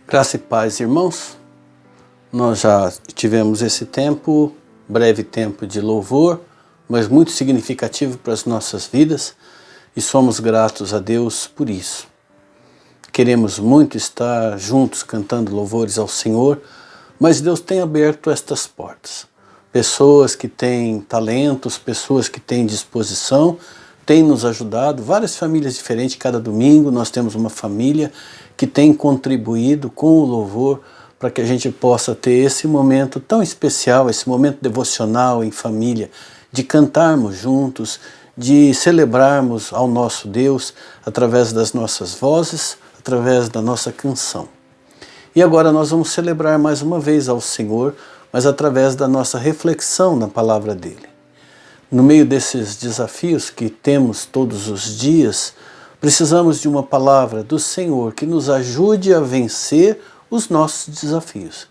Graça e paz, irmãos. Nós já tivemos esse tempo, breve tempo de louvor, mas muito significativo para as nossas vidas e somos gratos a Deus por isso. Queremos muito estar juntos cantando louvores ao Senhor, mas Deus tem aberto estas portas. Pessoas que têm talentos, pessoas que têm disposição, têm nos ajudado, várias famílias diferentes. Cada domingo nós temos uma família que tem contribuído com o louvor para que a gente possa ter esse momento tão especial, esse momento devocional em família, de cantarmos juntos, de celebrarmos ao nosso Deus através das nossas vozes, através da nossa canção. E agora nós vamos celebrar mais uma vez ao Senhor, mas através da nossa reflexão na palavra dele. No meio desses desafios que temos todos os dias, precisamos de uma palavra do Senhor que nos ajude a vencer os nossos desafios,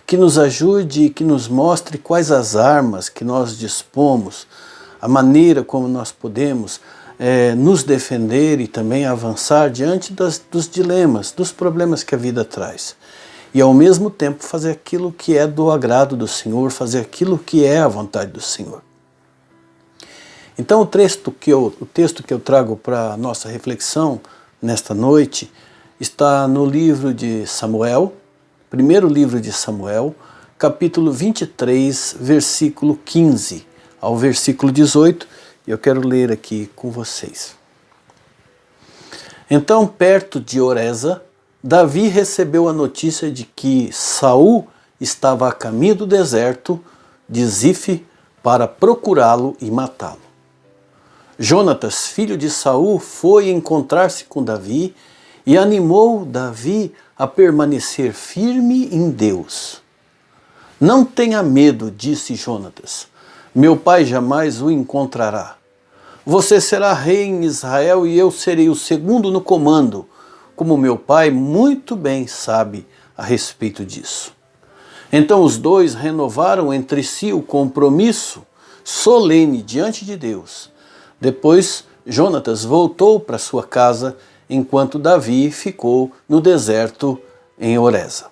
que nos ajude, que nos mostre quais as armas que nós dispomos, a maneira como nós podemos nos defender e também avançar diante dos dilemas, dos problemas que a vida traz. E ao mesmo tempo fazer aquilo que é do agrado do Senhor, fazer aquilo que é a vontade do Senhor. Então o texto que eu trago para a nossa reflexão nesta noite está no livro de Samuel, primeiro livro de Samuel, capítulo 23, versículo 15 ao versículo 18, e eu quero ler aqui com vocês. Então, perto de Oreza, Davi recebeu a notícia de que Saul estava a caminho do deserto de Zife para procurá-lo e matá-lo. Jonatas, filho de Saul, foi encontrar-se com Davi e animou Davi a permanecer firme em Deus. Não tenha medo, disse Jonatas. Meu pai jamais o encontrará. Você será rei em Israel e eu serei o segundo no comando, como meu pai muito bem sabe a respeito disso. Então os dois renovaram entre si o compromisso solene diante de Deus. Depois, Jonatas voltou para sua casa, enquanto Davi ficou no deserto em Oreza.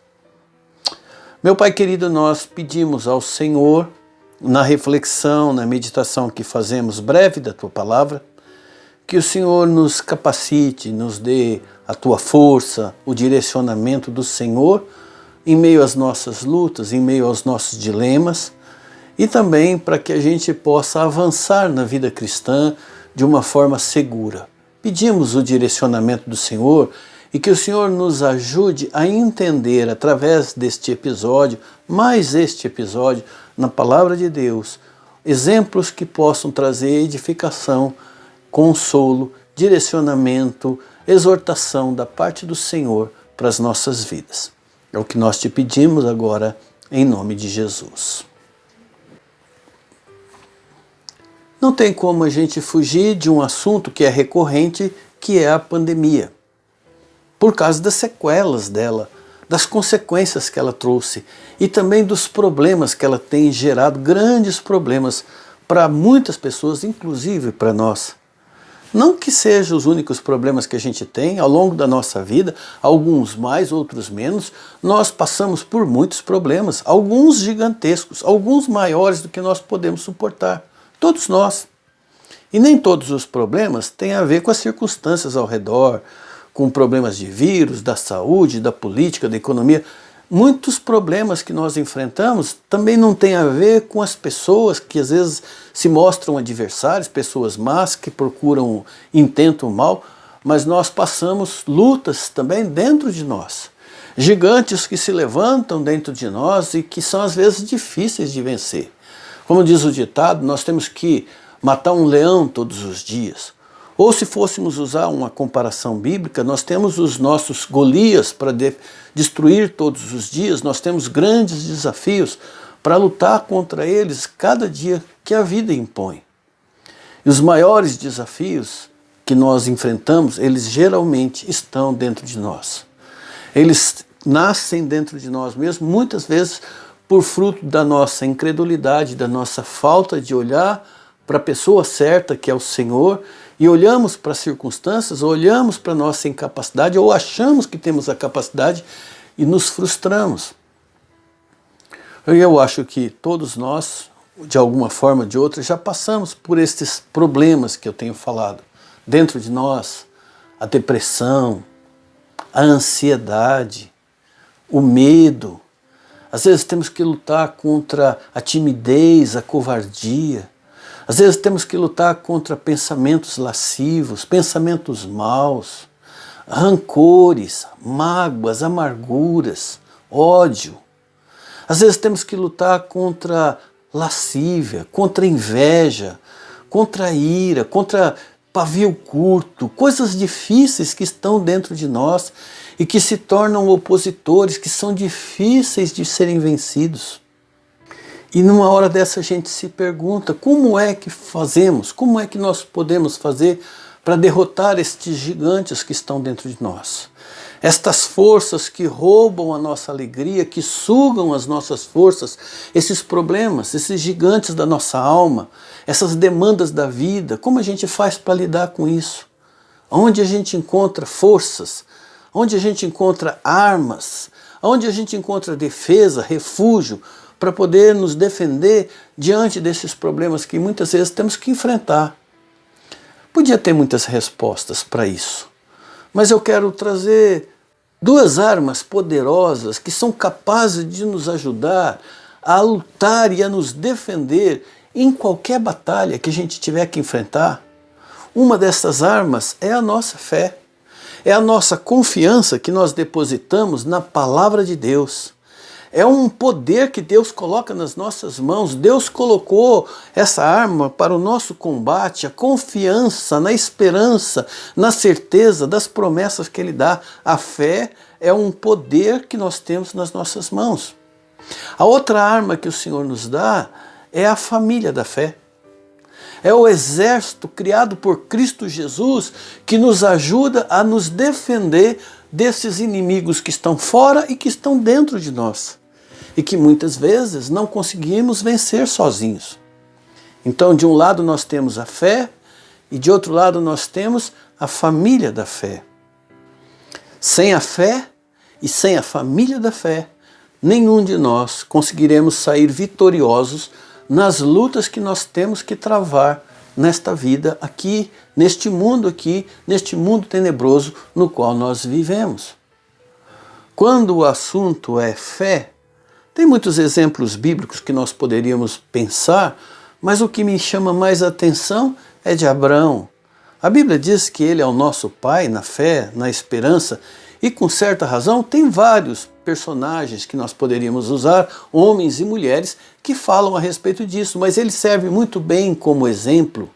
Meu Pai querido, nós pedimos ao Senhor, na reflexão, na meditação que fazemos breve da Tua Palavra, que o Senhor nos capacite, nos dê a Tua força, o direcionamento do Senhor em meio às nossas lutas, em meio aos nossos dilemas, e também para que a gente possa avançar na vida cristã de uma forma segura. Pedimos o direcionamento do Senhor e que o Senhor nos ajude a entender através deste episódio, mais este episódio, na Palavra de Deus, exemplos que possam trazer edificação, consolo, direcionamento, exortação da parte do Senhor para as nossas vidas. É o que nós te pedimos agora, em nome de Jesus. Não tem como a gente fugir de um assunto que é recorrente, que é a pandemia. Por causa das sequelas dela, das consequências que ela trouxe e também dos problemas que ela tem gerado, grandes problemas para muitas pessoas, inclusive para nós. Não que sejam os únicos problemas que a gente tem ao longo da nossa vida, alguns mais, outros menos, nós passamos por muitos problemas, alguns gigantescos, alguns maiores do que nós podemos suportar. Todos nós. E nem todos os problemas têm a ver com as circunstâncias ao redor, com problemas de vírus, da saúde, da política, da economia. Muitos problemas que nós enfrentamos também não têm a ver com as pessoas que às vezes se mostram adversários, pessoas más que procuram, intentam o mal, mas nós passamos lutas também dentro de nós. Gigantes que se levantam dentro de nós e que são às vezes difíceis de vencer. Como diz o ditado, nós temos que matar um leão todos os dias. Ou se fôssemos usar uma comparação bíblica, nós temos os nossos Golias para destruir todos os dias, nós temos grandes desafios para lutar contra eles cada dia que a vida impõe. E os maiores desafios que nós enfrentamos, eles geralmente estão dentro de nós. Eles nascem dentro de nós mesmos, muitas vezes por fruto da nossa incredulidade, da nossa falta de olhar para a pessoa certa, que é o Senhor, e olhamos para as circunstâncias, olhamos para a nossa incapacidade, ou achamos que temos a capacidade e nos frustramos. Eu acho que todos nós, de alguma forma ou de outra, já passamos por estes problemas que eu tenho falado. Dentro de nós, a depressão, a ansiedade, o medo. Às vezes temos que lutar contra a timidez, a covardia. Às vezes temos que lutar contra pensamentos lascivos, pensamentos maus, rancores, mágoas, amarguras, ódio. Às vezes temos que lutar contra lascívia, contra inveja, contra ira, contra pavio curto, coisas difíceis que estão dentro de nós e que se tornam opositores, que são difíceis de serem vencidos. E numa hora dessa a gente se pergunta, como é que fazemos, como é que nós podemos fazer para derrotar estes gigantes que estão dentro de nós? Estas forças que roubam a nossa alegria, que sugam as nossas forças, esses problemas, esses gigantes da nossa alma, essas demandas da vida, como a gente faz para lidar com isso? Onde a gente encontra forças? Onde a gente encontra armas? Onde a gente encontra defesa, refúgio, para poder nos defender diante desses problemas que muitas vezes temos que enfrentar? Podia ter muitas respostas para isso, mas eu quero trazer duas armas poderosas que são capazes de nos ajudar a lutar e a nos defender em qualquer batalha que a gente tiver que enfrentar. Uma dessas armas é a nossa fé, é a nossa confiança que nós depositamos na palavra de Deus. É um poder que Deus coloca nas nossas mãos. Deus colocou essa arma para o nosso combate, a confiança, na esperança, na certeza das promessas que Ele dá. A fé é um poder que nós temos nas nossas mãos. A outra arma que o Senhor nos dá é a família da fé. É o exército criado por Cristo Jesus que nos ajuda a nos defender desses inimigos que estão fora e que estão dentro de nós. E que muitas vezes não conseguimos vencer sozinhos. Então, de um lado nós temos a fé e de outro lado nós temos a família da fé. Sem a fé e sem a família da fé, nenhum de nós conseguiremos sair vitoriosos nas lutas que nós temos que travar nesta vida aqui, neste mundo tenebroso no qual nós vivemos. Quando o assunto é fé, tem muitos exemplos bíblicos que nós poderíamos pensar, mas o que me chama mais a atenção é de Abraão. A Bíblia diz que ele é o nosso pai na fé, na esperança, e com certa razão tem vários personagens que nós poderíamos usar, homens e mulheres, que falam a respeito disso, mas ele serve muito bem como exemplo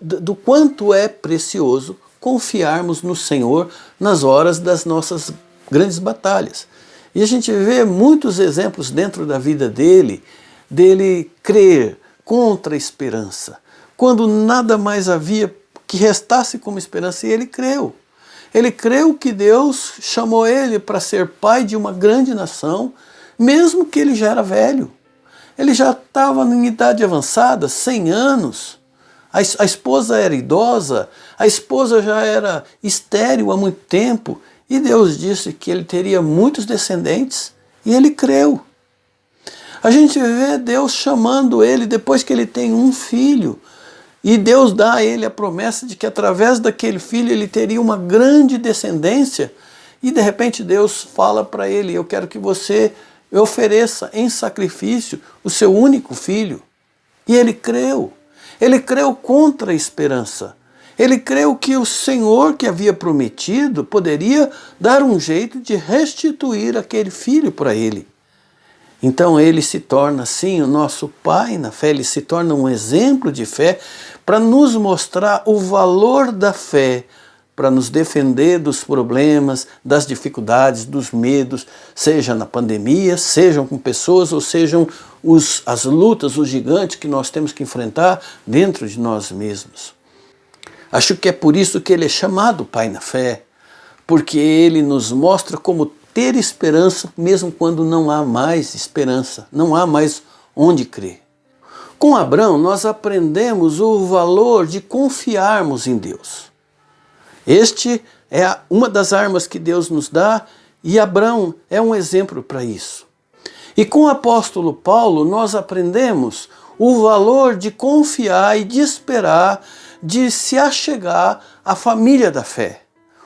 do quanto é precioso confiarmos no Senhor nas horas das nossas grandes batalhas. E a gente vê muitos exemplos dentro da vida dele crer contra a esperança, quando nada mais havia que restasse como esperança, e ele creu. Ele creu que Deus chamou ele para ser pai de uma grande nação, mesmo que ele já era velho. Ele já estava em idade avançada, 100 anos. A esposa era idosa, a esposa já era estéril há muito tempo, e Deus disse que ele teria muitos descendentes, e ele creu. A gente vê Deus chamando ele depois que ele tem um filho, e Deus dá a ele a promessa de que através daquele filho ele teria uma grande descendência, e de repente Deus fala para ele: eu quero que você ofereça em sacrifício o seu único filho. E ele creu. Ele creu contra a esperança. Ele creu que o Senhor que havia prometido poderia dar um jeito de restituir aquele filho para ele. Então ele se torna assim o nosso pai na fé, ele se torna um exemplo de fé para nos mostrar o valor da fé, para nos defender dos problemas, das dificuldades, dos medos, seja na pandemia, sejam com pessoas ou sejam as lutas, os gigantes que nós temos que enfrentar dentro de nós mesmos. Acho que é por isso que ele é chamado Pai na fé, porque ele nos mostra como ter esperança mesmo quando não há mais esperança, não há mais onde crer. Com Abraão nós aprendemos o valor de confiarmos em Deus. Este é uma das armas que Deus nos dá, E Abraão é um exemplo para isso. E com o apóstolo Paulo nós aprendemos o valor de confiar e de esperar, de se achegar à família da fé.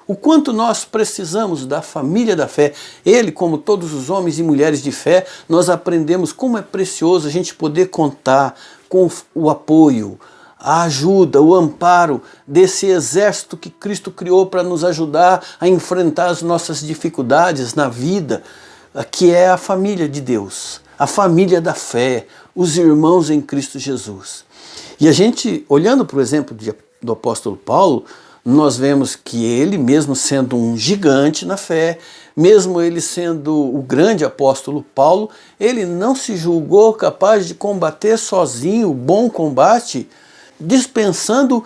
O quanto nós precisamos da família da fé. Ele, como todos os homens e mulheres de fé, nós aprendemos como é precioso a gente poder contar com o apoio, a ajuda, o amparo desse exército que Cristo criou para nos ajudar a enfrentar as nossas dificuldades na vida, que é a família de Deus, a família da fé, os irmãos em Cristo Jesus. E a gente, olhando para o exemplo do apóstolo Paulo, nós vemos que ele, mesmo sendo um gigante na fé, mesmo ele sendo o grande apóstolo Paulo, ele não se julgou capaz de combater sozinho o bom combate, dispensando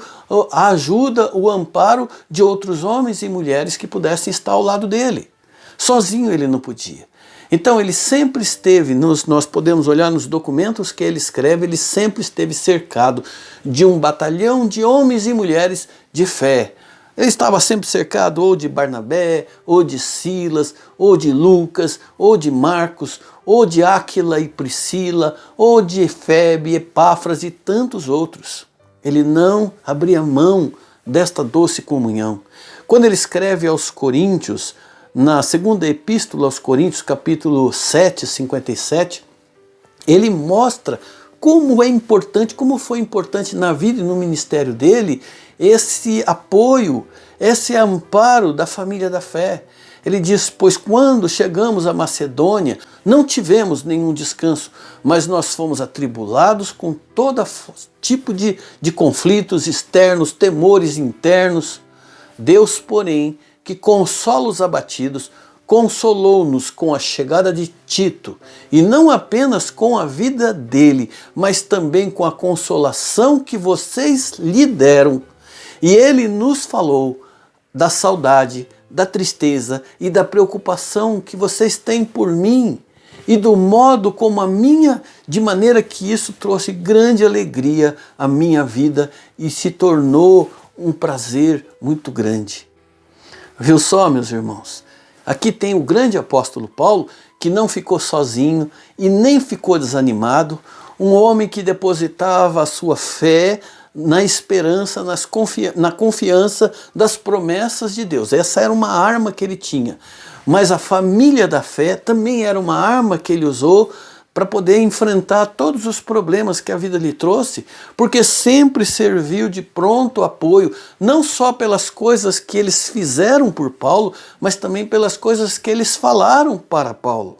a ajuda, o amparo de outros homens e mulheres que pudessem estar ao lado dele. Sozinho ele não podia. Então ele sempre esteve, nós podemos olhar nos documentos que ele escreve, ele sempre esteve cercado de um batalhão de homens e mulheres de fé. Ele estava sempre cercado ou de Barnabé, ou de Silas, ou de Lucas, ou de Marcos, ou de Áquila e Priscila, ou de Efebe, Epáfras e tantos outros. Ele não abria mão desta doce comunhão. Quando ele escreve aos Coríntios, na segunda epístola aos Coríntios, capítulo 7, 57, ele mostra como é importante, como foi importante na vida e no ministério dele, esse apoio, esse amparo da família da fé. Ele diz, pois quando chegamos à Macedônia, não tivemos nenhum descanso, mas nós fomos atribulados com todo tipo de conflitos externos, temores internos. Deus, porém, que consola os abatidos, consolou-nos com a chegada de Tito, e não apenas com a vida dele, mas também com a consolação que vocês lhe deram. E ele nos falou da saudade, da tristeza e da preocupação que vocês têm por mim, e do modo como de maneira que isso trouxe grande alegria à minha vida e se tornou um prazer muito grande. Viu só, meus irmãos? Aqui tem o grande apóstolo Paulo, que não ficou sozinho e nem ficou desanimado, um homem que depositava a sua fé na esperança, na confiança das promessas de Deus. Essa era uma arma que ele tinha. Mas a família da fé também era uma arma que ele usou para poder enfrentar todos os problemas que a vida lhe trouxe, porque sempre serviu de pronto apoio, não só pelas coisas que eles fizeram por Paulo, mas também pelas coisas que eles falaram para Paulo.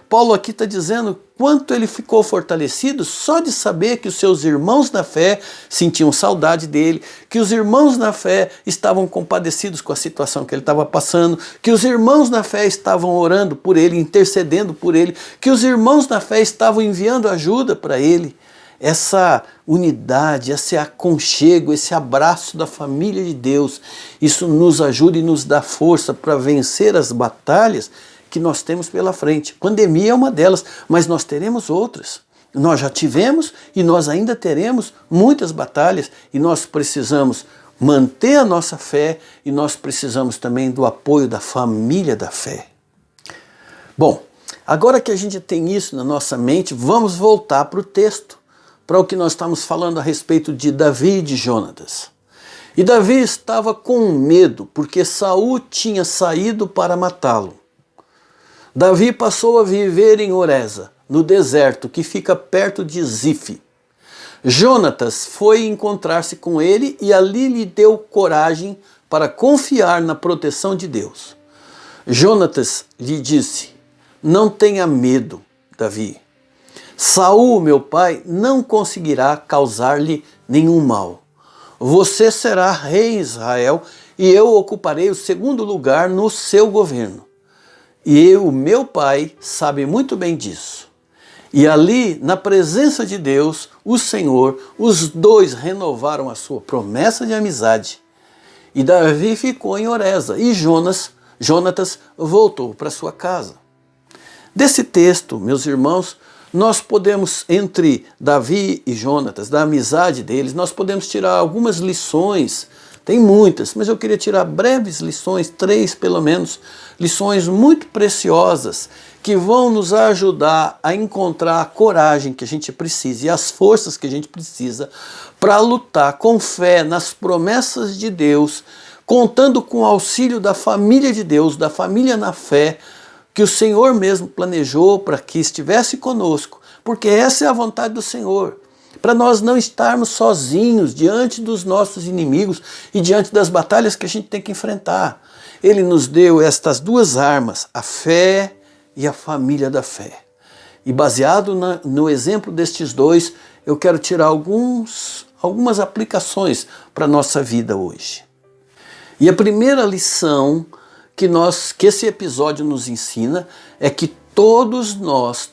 Paulo aqui está dizendo quanto ele ficou fortalecido só de saber que os seus irmãos na fé sentiam saudade dele, que os irmãos na fé estavam compadecidos com a situação que ele estava passando, que os irmãos na fé estavam orando por ele, intercedendo por ele, que os irmãos na fé estavam enviando ajuda para ele. Essa unidade, esse aconchego, esse abraço da família de Deus, isso nos ajuda e nos dá força para vencer as batalhas que nós temos pela frente. Pandemia é uma delas, mas nós teremos outras. Nós já tivemos e nós ainda teremos muitas batalhas e nós precisamos manter a nossa fé e nós precisamos também do apoio da família da fé. Bom, agora que a gente tem isso na nossa mente, vamos voltar para o texto, para o que nós estamos falando a respeito de Davi e de Jonatas. E Davi estava com medo, porque Saul tinha saído para matá-lo. Davi passou a viver em Oreza, no deserto, que fica perto de Zife. Jonatas foi encontrar-se com ele e ali lhe deu coragem para confiar na proteção de Deus. Jonatas lhe disse, não tenha medo, Davi. Saul, meu pai, não conseguirá causar-lhe nenhum mal. Você será rei em Israel e eu ocuparei o segundo lugar no seu governo. E o meu pai sabe muito bem disso. E ali, na presença de Deus, o Senhor, os dois renovaram a sua promessa de amizade. E Davi ficou em Oreza e Jonatas voltou para sua casa. Desse texto, meus irmãos, nós podemos, entre Davi e Jonatas, da amizade deles, nós podemos tirar algumas lições Tem muitas, mas eu queria tirar breves lições, 3 pelo menos, lições muito preciosas que vão nos ajudar a encontrar a coragem que a gente precisa e as forças que a gente precisa para lutar com fé nas promessas de Deus, contando com o auxílio da família de Deus, da família na fé, que o Senhor mesmo planejou para que estivesse conosco, porque essa é a vontade do Senhor. Para nós não estarmos sozinhos diante dos nossos inimigos e diante das batalhas que a gente tem que enfrentar. Ele nos deu estas 2 armas, a fé e a família da fé. E baseado no exemplo destes 2, eu quero tirar algumas aplicações para a nossa vida hoje. E a primeira lição que esse episódio nos ensina é que todos nós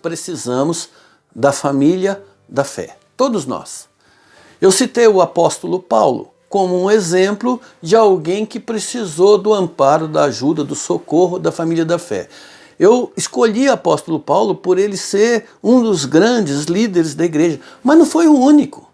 precisamos da família da fé. Todos nós. Eu citei o apóstolo Paulo como um exemplo de alguém que precisou do amparo, da ajuda, do socorro da família da fé. Eu escolhi o apóstolo Paulo por ele ser um dos grandes líderes da igreja, mas não foi o único.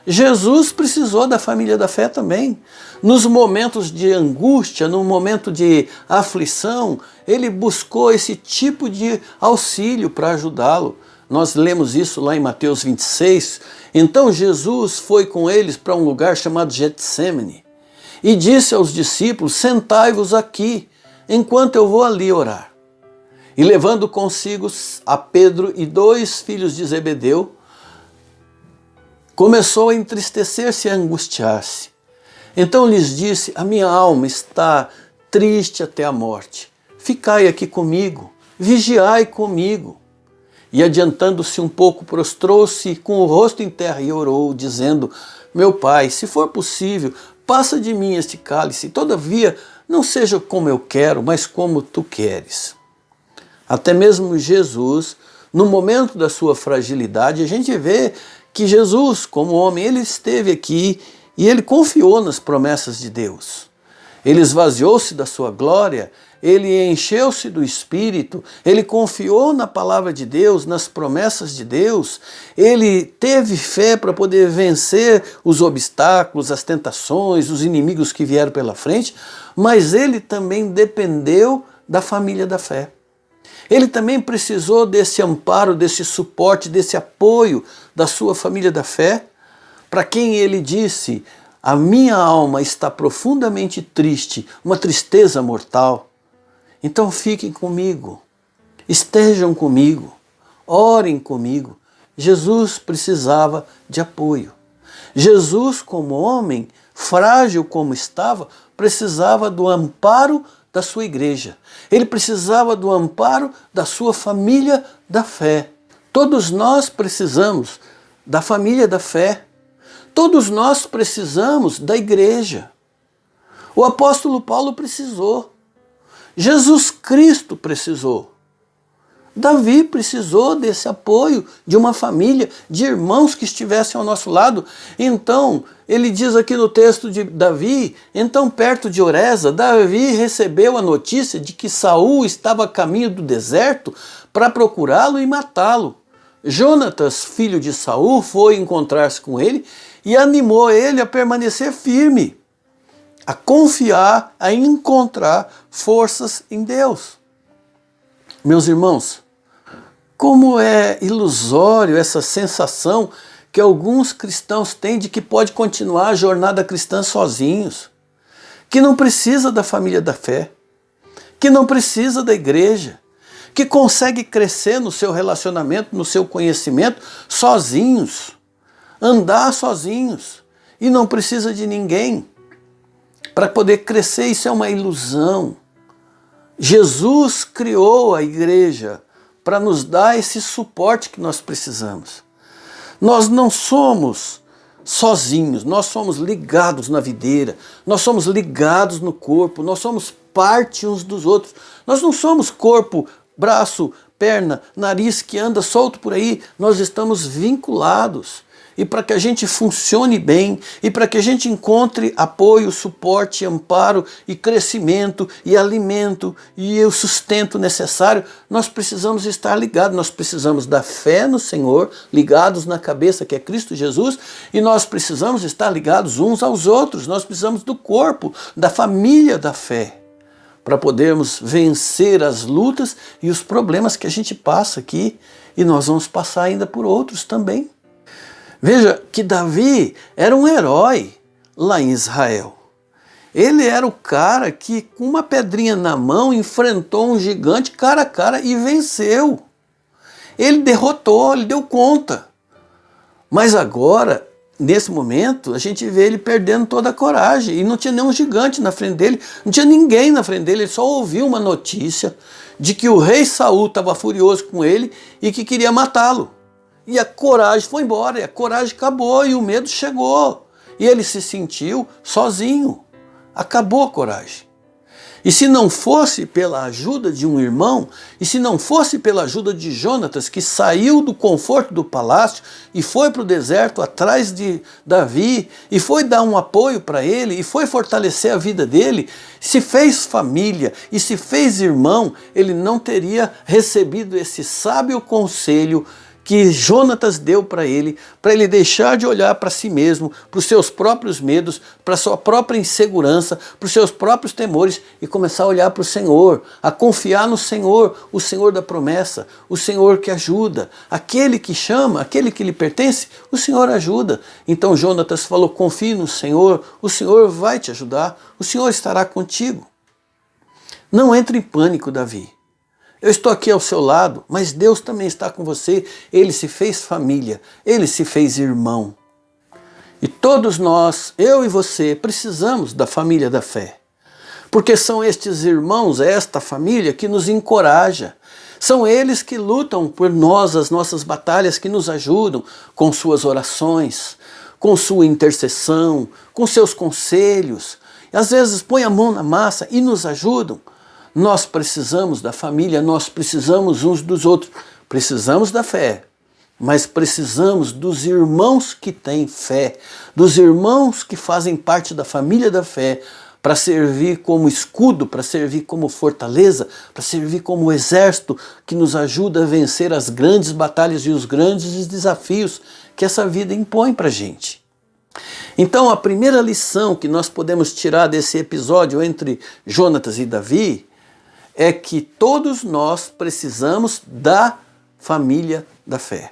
Jesus precisou da família da fé também. Nos momentos de angústia, no momento de aflição, ele buscou esse tipo de auxílio para ajudá-lo. Nós lemos isso lá em Mateus 26. Então Jesus foi com eles para um lugar chamado Getsêmani e disse aos discípulos: sentai-vos aqui, enquanto eu vou ali orar. E levando consigo a Pedro e 2 filhos de Zebedeu, começou a entristecer-se e a angustiar-se. Então lhes disse: a minha alma está triste até a morte. Ficai aqui comigo, vigiai comigo. E adiantando-se um pouco, prostrou-se com o rosto em terra e orou, dizendo: meu pai, se for possível, passa de mim este cálice, todavia não seja como eu quero, mas como tu queres. Até mesmo Jesus, no momento da sua fragilidade, a gente vê que Jesus, como homem, ele esteve aqui e ele confiou nas promessas de Deus. Ele esvaziou-se da sua glória, ele encheu-se do Espírito, ele confiou na palavra de Deus, nas promessas de Deus, ele teve fé para poder vencer os obstáculos, as tentações, os inimigos que vieram pela frente, mas ele também dependeu da família da fé. Ele também precisou desse amparo, desse suporte, desse apoio da sua família da fé, para quem ele disse: a minha alma está profundamente triste, uma tristeza mortal. Então fiquem comigo, estejam comigo, orem comigo. Jesus precisava de apoio. Jesus, como homem, frágil como estava, precisava do amparo da sua igreja. Ele precisava do amparo da sua família da fé. Todos nós precisamos da família da fé. Todos nós precisamos da igreja. O apóstolo Paulo precisou. Jesus Cristo precisou. Davi precisou desse apoio de uma família, de irmãos que estivessem ao nosso lado. Então, ele diz aqui no texto de Davi, então perto de Oreza, Davi recebeu a notícia de que Saul estava a caminho do deserto para procurá-lo e matá-lo. Jonatas, filho de Saul, foi encontrar-se com ele e animou ele a permanecer firme, a confiar, a encontrar forças em Deus. Meus irmãos, como é ilusório essa sensação que alguns cristãos têm de que pode continuar a jornada cristã sozinhos, que não precisa da família da fé, que não precisa da igreja, que consegue crescer no seu relacionamento, no seu conhecimento sozinhos, andar sozinhos e não precisa de ninguém para poder crescer. Isso é uma ilusão. Jesus criou a igreja para nos dar esse suporte que nós precisamos. Nós não somos sozinhos, nós somos ligados na videira, nós somos ligados no corpo, nós somos parte uns dos outros. Nós não somos corpo, braço, perna, nariz que anda solto por aí, nós estamos vinculados. E para que a gente funcione bem, e para que a gente encontre apoio, suporte, amparo e crescimento e alimento e o sustento necessário, nós precisamos estar ligados, nós precisamos da fé no Senhor, ligados na cabeça que é Cristo Jesus, e nós precisamos estar ligados uns aos outros, nós precisamos do corpo, da família da fé, para podermos vencer as lutas e os problemas que a gente passa aqui, e nós vamos passar ainda por outros também. Veja que Davi era um herói lá em Israel. Ele era o cara que, com uma pedrinha na mão, enfrentou um gigante cara a cara e venceu. Ele derrotou, ele deu conta. Mas agora, nesse momento, a gente vê ele perdendo toda a coragem. E não tinha nenhum gigante na frente dele, não tinha ninguém na frente dele. Ele só ouviu uma notícia de que o rei Saul estava furioso com ele e que queria matá-lo. E a coragem foi embora, e a coragem acabou, e o medo chegou. E ele se sentiu sozinho. Acabou a coragem. E se não fosse pela ajuda de um irmão, e se não fosse pela ajuda de Jonatas, que saiu do conforto do palácio e foi para o deserto atrás de Davi, e foi dar um apoio para ele, e foi fortalecer a vida dele, se fez família e se fez irmão, ele não teria recebido esse sábio conselho que Jonatas deu para ele deixar de olhar para si mesmo, para os seus próprios medos, para a sua própria insegurança, para os seus próprios temores e começar a olhar para o Senhor, a confiar no Senhor, o Senhor da promessa, o Senhor que ajuda, aquele que chama, aquele que lhe pertence, o Senhor ajuda. Então Jonatas falou, confie no Senhor, o Senhor vai te ajudar, o Senhor estará contigo. Não entre em pânico, Davi. Eu estou aqui ao seu lado, mas Deus também está com você. Ele se fez família, ele se fez irmão. E todos nós, eu e você, precisamos da família da fé. Porque são estes irmãos, esta família que nos encoraja. São eles que lutam por nós, as nossas batalhas, que nos ajudam com suas orações, com sua intercessão, com seus conselhos. E às vezes põem a mão na massa e nos ajudam. Nós precisamos da família, nós precisamos uns dos outros. Precisamos da fé, mas precisamos dos irmãos que têm fé, dos irmãos que fazem parte da família da fé, para servir como escudo, para servir como fortaleza, para servir como exército que nos ajuda a vencer as grandes batalhas e os grandes desafios que essa vida impõe para a gente. Então a primeira lição que nós podemos tirar desse episódio entre Jonatas e Davi é que todos nós precisamos da família da fé.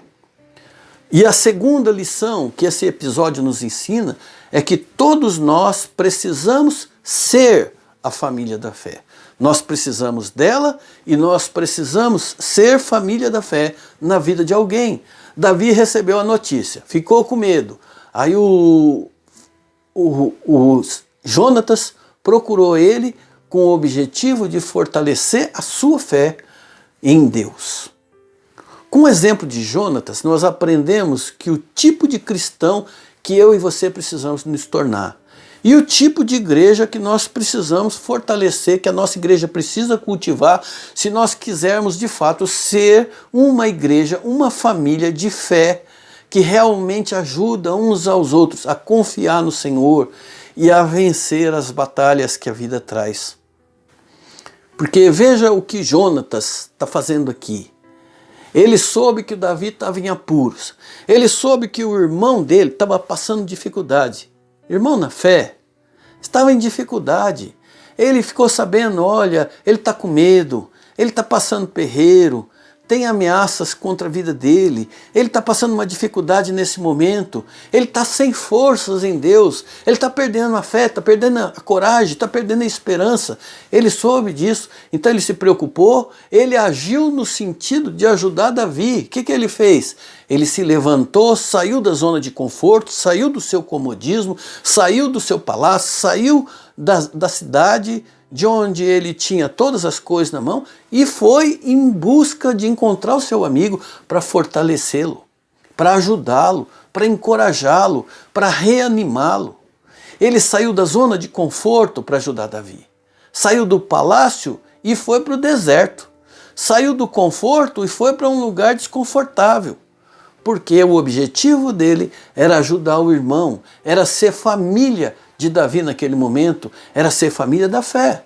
E a segunda lição que esse episódio nos ensina é que todos nós precisamos ser a família da fé. Nós precisamos dela e nós precisamos ser família da fé na vida de alguém. Davi recebeu a notícia, ficou com medo. Aí o Jonatas procurou ele com o objetivo de fortalecer a sua fé em Deus. Com o exemplo de Jonatas, nós aprendemos que o tipo de cristão que eu e você precisamos nos tornar e o tipo de igreja que nós precisamos fortalecer, que a nossa igreja precisa cultivar, se nós quisermos de fato ser uma igreja, uma família de fé que realmente ajuda uns aos outros a confiar no Senhor e a vencer as batalhas que a vida traz. Porque veja o que Jonatas está fazendo aqui. Ele soube que o Davi estava em apuros. Ele soube que o irmão dele estava passando dificuldade. Irmão na fé, estava em dificuldade. Ele ficou sabendo, olha, ele está com medo, ele está passando perreiro, tem ameaças contra a vida dele, ele está passando uma dificuldade nesse momento, ele está sem forças em Deus, ele está perdendo a fé, está perdendo a coragem, está perdendo a esperança. Ele soube disso, então ele se preocupou, ele agiu no sentido de ajudar Davi. O que ele fez? Ele se levantou, saiu da zona de conforto, saiu do seu comodismo, saiu do seu palácio, saiu da cidade, de onde ele tinha todas as coisas na mão e foi em busca de encontrar o seu amigo para fortalecê-lo, para ajudá-lo, para encorajá-lo, para reanimá-lo. Ele saiu da zona de conforto para ajudar Davi. Saiu do palácio e foi para o deserto. saiu do conforto e foi para um lugar desconfortável. Porque o objetivo dele era ajudar o irmão, era ser família de Davi naquele momento, era ser família da fé.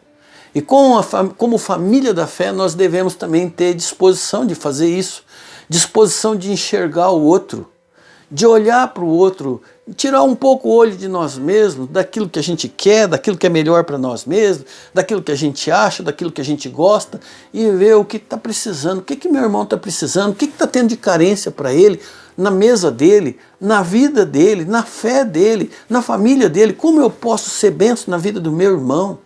E como família da fé, nós devemos também ter disposição de fazer isso, disposição de enxergar o outro, de olhar para o outro, tirar um pouco o olho de nós mesmos, daquilo que a gente quer, daquilo que é melhor para nós mesmos, daquilo que a gente acha, daquilo que a gente gosta, e ver o que está precisando, o que meu irmão está precisando, o que está tendo de carência para ele, na mesa dele, na vida dele, na fé dele, na família dele, como eu posso ser bênção na vida do meu irmão?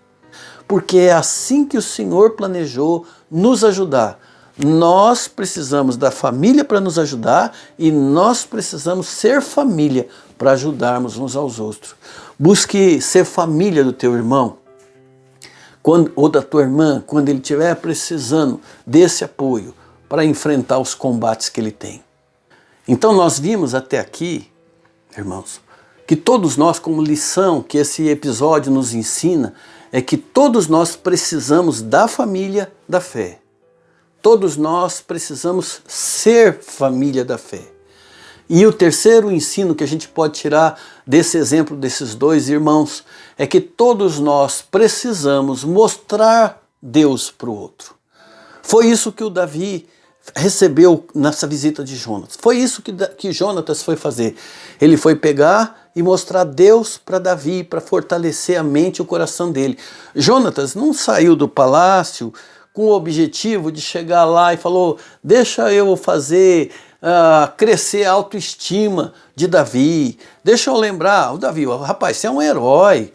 Porque é assim que o Senhor planejou nos ajudar. Nós precisamos da família para nos ajudar e nós precisamos ser família para ajudarmos uns aos outros. Busque ser família do teu irmão ou da tua irmã quando ele estiver precisando desse apoio para enfrentar os combates que ele tem. Então nós vimos até aqui, irmãos, que todos nós, como lição que esse episódio nos ensina, é que todos nós precisamos da família da fé. Todos nós precisamos ser família da fé. E o terceiro ensino que a gente pode tirar desse exemplo desses dois irmãos é que todos nós precisamos mostrar Deus para o outro. Foi isso que o Davi recebeu nessa visita de Jonatas. Foi isso que Jonatas foi fazer. Ele foi pegar e mostrar Deus para Davi, para fortalecer a mente e o coração dele. Jonatas não saiu do palácio com o objetivo de chegar lá e falou, deixa eu fazer crescer a autoestima de Davi, deixa eu lembrar, o Davi, rapaz, você é um herói,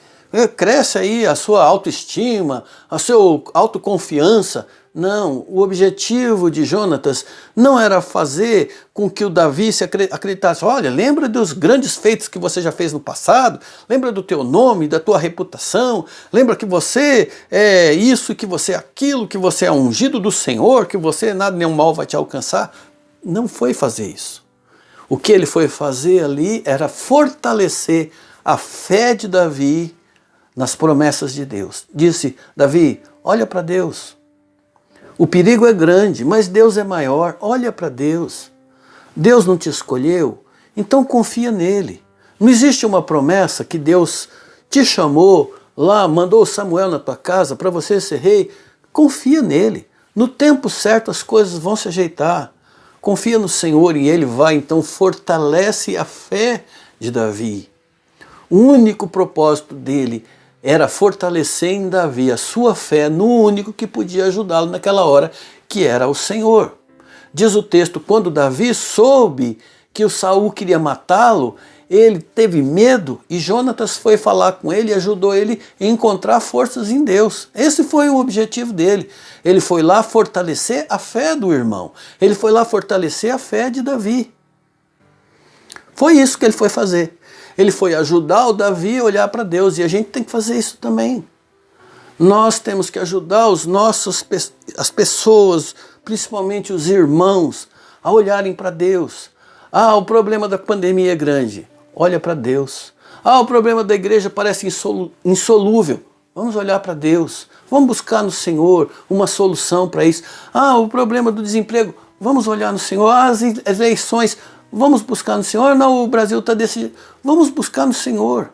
cresce aí a sua autoestima, a sua autoconfiança. Não, o objetivo de Jonatas não era fazer com que o Davi se acreditasse, olha, lembra dos grandes feitos que você já fez no passado, lembra do teu nome, da tua reputação, lembra que você é isso, que você é aquilo, que você é ungido do Senhor, que você nada nenhum mal vai te alcançar. Não foi fazer isso. O que ele foi fazer ali era fortalecer a fé de Davi nas promessas de Deus. Disse, Davi, olha para Deus. O perigo é grande, mas Deus é maior. Olha para Deus. Deus não te escolheu, então confia nele. Não existe uma promessa que Deus te chamou lá, mandou Samuel na tua casa para você ser rei. Confia nele. No tempo certo as coisas vão se ajeitar. Confia no Senhor e ele vai, então fortalece a fé de Davi. O único propósito dele era fortalecer em Davi a sua fé no único que podia ajudá-lo naquela hora, que era o Senhor. Diz o texto, quando Davi soube que o Saul queria matá-lo, ele teve medo e Jonatas foi falar com ele e ajudou ele a encontrar forças em Deus. Esse foi o objetivo dele. Ele foi lá fortalecer a fé do irmão. Ele foi lá fortalecer a fé de Davi. Foi isso que ele foi fazer. Ele foi ajudar o Davi a olhar para Deus e a gente tem que fazer isso também. Nós temos que ajudar as pessoas, principalmente os irmãos, a olharem para Deus. Ah, o problema da pandemia é grande. Olha para Deus. Ah, o problema da igreja parece insolúvel. Vamos olhar para Deus. Vamos buscar no Senhor uma solução para isso. Ah, o problema do desemprego. Vamos olhar no Senhor. Ah, as eleições. Vamos buscar no Senhor. Não, o Brasil está decidido. Vamos buscar no Senhor.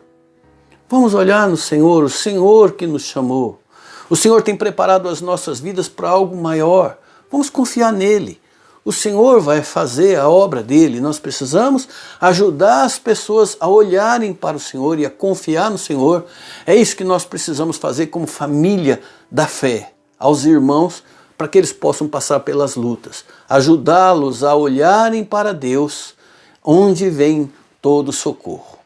Vamos olhar no Senhor, o Senhor que nos chamou. O Senhor tem preparado as nossas vidas para algo maior. Vamos confiar nele. O Senhor vai fazer a obra dele. Nós precisamos ajudar as pessoas a olharem para o Senhor e a confiar no Senhor. É isso que nós precisamos fazer como família da fé, aos irmãos, para que eles possam passar pelas lutas. Ajudá-los a olharem para Deus, onde vem todo socorro.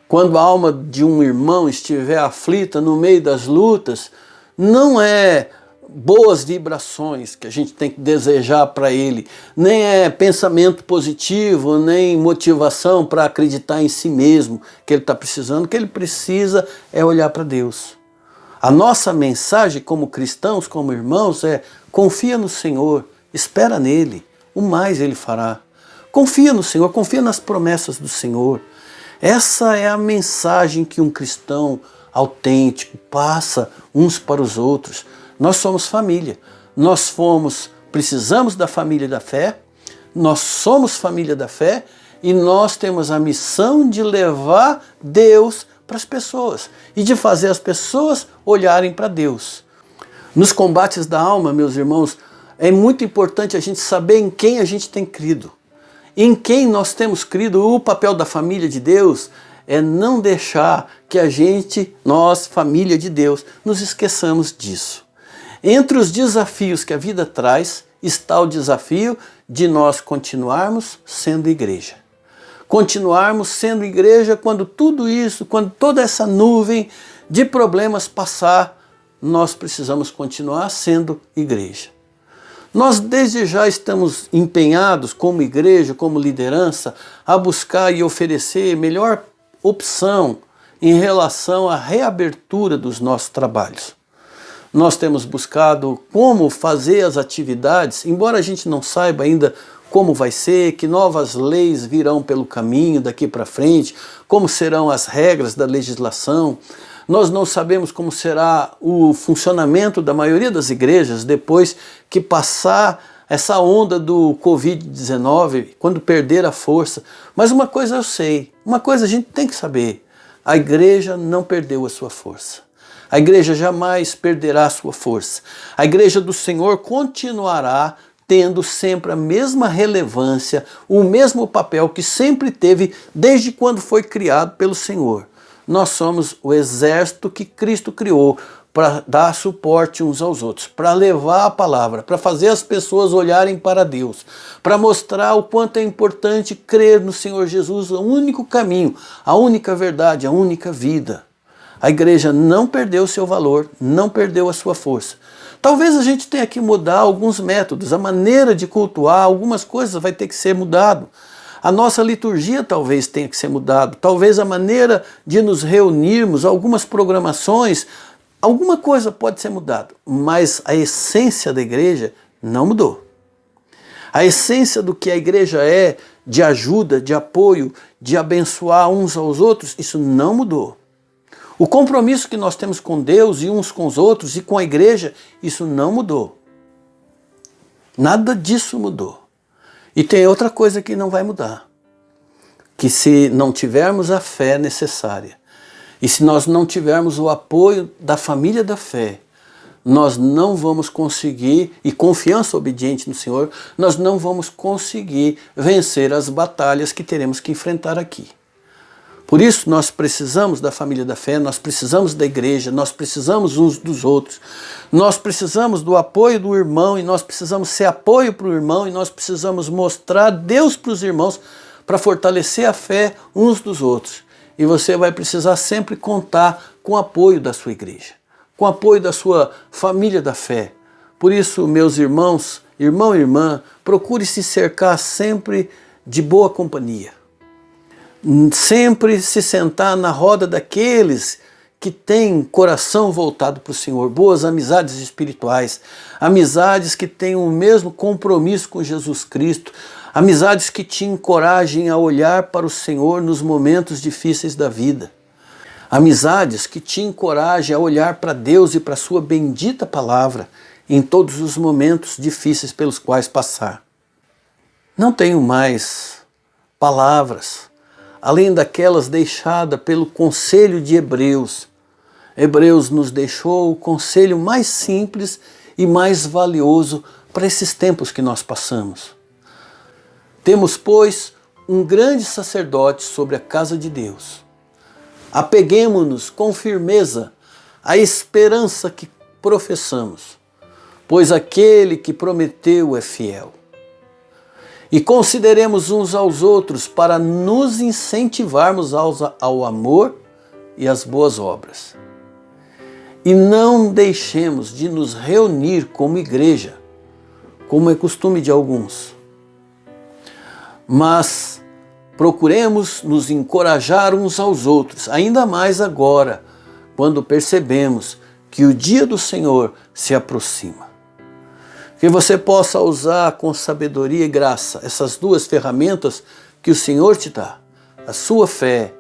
Quando a alma de um irmão estiver aflita no meio das lutas, não é boas vibrações que a gente tem que desejar para ele, nem é pensamento positivo, nem motivação para acreditar em si mesmo que ele está precisando. O que ele precisa é olhar para Deus. A nossa mensagem como cristãos, como irmãos, é confia no Senhor, espera nele, o mais ele fará. Confia no Senhor, confia nas promessas do Senhor. Essa é a mensagem que um cristão autêntico passa uns para os outros. Nós somos família. precisamos da família da fé, nós somos família da fé e nós temos a missão de levar Deus para as pessoas e de fazer as pessoas olharem para Deus. Nos combates da alma, meus irmãos, é muito importante a gente saber em quem a gente tem crido. Em quem nós temos crido. O papel da família de Deus é não deixar que nós, família de Deus, nos esqueçamos disso. Entre os desafios que a vida traz, está o desafio de nós continuarmos sendo igreja. Continuarmos sendo igreja quando tudo isso, quando toda essa nuvem de problemas passar, nós precisamos continuar sendo igreja. Nós desde já estamos empenhados como igreja, como liderança, a buscar e oferecer melhor opção em relação à reabertura dos nossos trabalhos. Nós temos buscado como fazer as atividades, embora a gente não saiba ainda como vai ser, que novas leis virão pelo caminho daqui para frente, como serão as regras da legislação. Nós não sabemos como será o funcionamento da maioria das igrejas depois que passar essa onda do Covid-19, quando perder a força. Mas uma coisa eu sei, uma coisa a gente tem que saber: a igreja não perdeu a sua força. A igreja jamais perderá a sua força. A igreja do Senhor continuará tendo sempre a mesma relevância, o mesmo papel que sempre teve desde quando foi criado pelo Senhor. Nós somos o exército que Cristo criou para dar suporte uns aos outros, para levar a palavra, para fazer as pessoas olharem para Deus, para mostrar o quanto é importante crer no Senhor Jesus, o único caminho, a única verdade, a única vida. A igreja não perdeu seu valor, não perdeu a sua força. Talvez a gente tenha que mudar alguns métodos, a maneira de cultuar, algumas coisas vai ter que ser mudado. A nossa liturgia talvez tenha que ser mudada, talvez a maneira de nos reunirmos, algumas programações, alguma coisa pode ser mudada, mas a essência da igreja não mudou. A essência do que a igreja é, de ajuda, de apoio, de abençoar uns aos outros, isso não mudou. O compromisso que nós temos com Deus e uns com os outros e com a igreja, isso não mudou. Nada disso mudou. E tem outra coisa que não vai mudar. Que se não tivermos a fé necessária, e se nós não tivermos o apoio da família da fé, nós não vamos conseguir, e confiança obediente no Senhor, nós não vamos conseguir vencer as batalhas que teremos que enfrentar aqui. Por isso nós precisamos da família da fé, nós precisamos da igreja, nós precisamos uns dos outros, nós precisamos do apoio do irmão e nós precisamos ser apoio para o irmão e nós precisamos mostrar Deus para os irmãos para fortalecer a fé uns dos outros. E você vai precisar sempre contar com o apoio da sua igreja, com o apoio da sua família da fé. Por isso, meus irmãos, irmão e irmã, procure se cercar sempre de boa companhia. Sempre se sentar na roda daqueles que têm coração voltado para o Senhor, boas amizades espirituais, amizades que têm o mesmo compromisso com Jesus Cristo, amizades que te encorajem a olhar para o Senhor nos momentos difíceis da vida, amizades que te encorajem a olhar para Deus e para a sua bendita palavra em todos os momentos difíceis pelos quais passar. Não tenho mais palavras além daquelas deixadas pelo conselho de Hebreus. Hebreus nos deixou o conselho mais simples e mais valioso para esses tempos que nós passamos. Temos, pois, um grande sacerdote sobre a casa de Deus. Apeguemo-nos com firmeza à esperança que professamos, pois aquele que prometeu é fiel. E consideremos uns aos outros para nos incentivarmos ao amor e às boas obras. E não deixemos de nos reunir como igreja, como é costume de alguns. Mas procuremos nos encorajar uns aos outros, ainda mais agora, quando percebemos que o dia do Senhor se aproxima. Que você possa usar com sabedoria e graça essas duas ferramentas que o Senhor te dá, a sua fé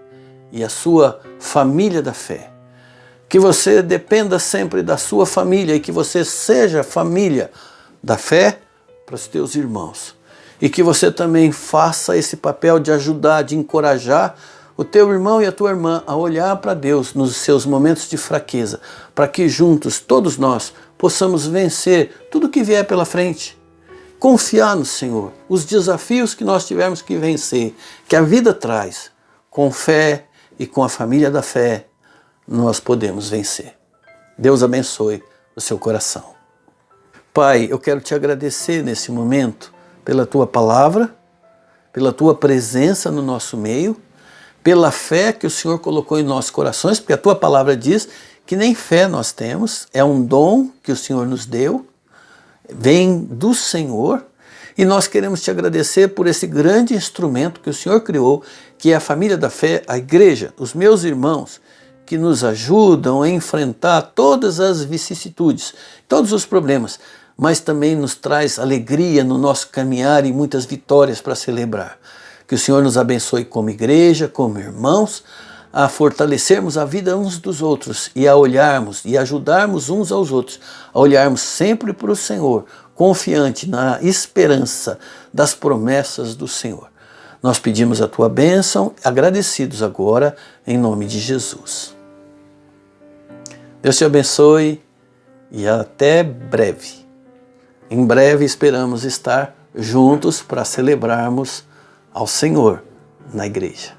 e a sua família da fé. Que você dependa sempre da sua família e que você seja família da fé para os teus irmãos. E que você também faça esse papel de ajudar, de encorajar o teu irmão e a tua irmã a olhar para Deus nos seus momentos de fraqueza, para que juntos, todos nós, possamos vencer tudo que vier pela frente. Confiar no Senhor, os desafios que nós tivermos que vencer, que a vida traz, com fé e com a família da fé, nós podemos vencer. Deus abençoe o seu coração. Pai, eu quero te agradecer nesse momento pela tua palavra, pela tua presença no nosso meio, pela fé que o Senhor colocou em nossos corações, porque a tua palavra diz que nem fé nós temos, é um dom que o Senhor nos deu, vem do Senhor, e nós queremos te agradecer por esse grande instrumento que o Senhor criou, que é a família da fé, a igreja, os meus irmãos, que nos ajudam a enfrentar todas as vicissitudes, todos os problemas, mas também nos traz alegria no nosso caminhar e muitas vitórias para celebrar. Que o Senhor nos abençoe como igreja, como irmãos, a fortalecermos a vida uns dos outros e a olharmos e ajudarmos uns aos outros, a olharmos sempre para o Senhor, confiante na esperança das promessas do Senhor. Nós pedimos a tua bênção, agradecidos agora, em nome de Jesus. Deus te abençoe e até breve. Em breve esperamos estar juntos para celebrarmos ao Senhor na igreja.